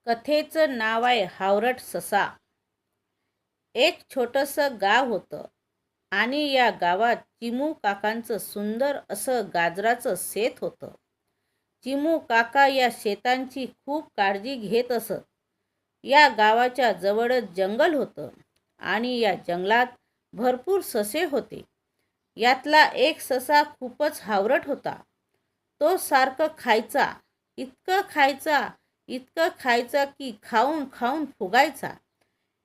कथेचं नाव आहे हावरट ससा. एक छोटंसं गाव होतं आणि या गावात चिमू काकांचं सुंदर असं गाजराचं शेत होतं. चिमू काका या शेतांची खूप काळजी घेत असत. या गावाच्या जवळच जंगल होतं आणि या जंगलात भरपूर ससे होते. यातला एक ससा खूपच हावरट होता. तो सारखं खायचा, इतकं खायचा की खाऊन खाऊन फुगायचा.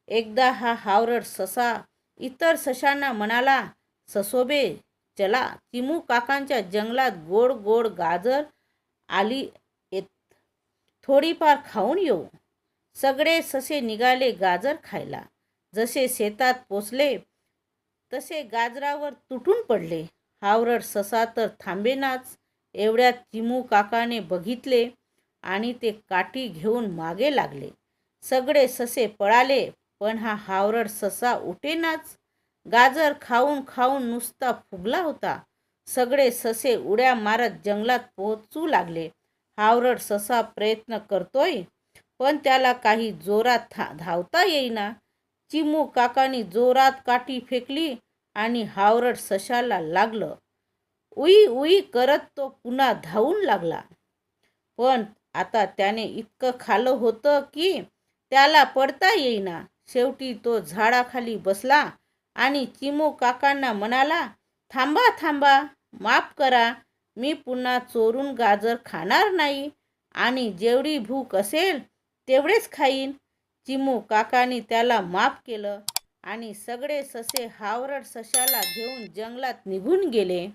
एकदा हा हावरट ससा इतर सशांना म्हणाला, "ससोबे, चला चिमू काकांच्या जंगलात गोड गोड गाजर आली येत, थोडीफार खाऊन येऊ." सगळे ससे निघाले गाजर खायला. जसे शेतात पोचले तसे गाजरावर तुटून पडले. हावरट ससा तर थांबेनाच. एवढ्यात चिमू काकाने बघितले आणि ते काठी घेऊन मागे लागले. सगळे ससे पळाले, पण हा हावरट ससा उठेनाच. गाजर खाऊन खाऊन नुसता फुगला होता. सगळे ससे उड्या मारत जंगलात पोहोचू लागले. हावरट ससा प्रयत्न करतोय, पण त्याला काही जोरात धावता येईना. चिमू काकांनी जोरात काठी फेकली आणि हावरट सशाला लागलं. उई उई करत तो पुन्हा धावून लागला. पण आता त्याने इतकं खाल्लं होतं की त्याला पडता येईना. शेवटी तो झाडाखाली बसला आणि चिमू काकांना म्हणाला, "थांबा थांबा, माफ करा. मी पुन्हा चोरून गाजर खाणार नाही आणि जेवढी भूक असेल तेवढेच खाईन." चिमू काकांनी त्याला माफ केलं आणि सगळे ससे हावरट सशाला घेऊन जंगलात निघून गेले.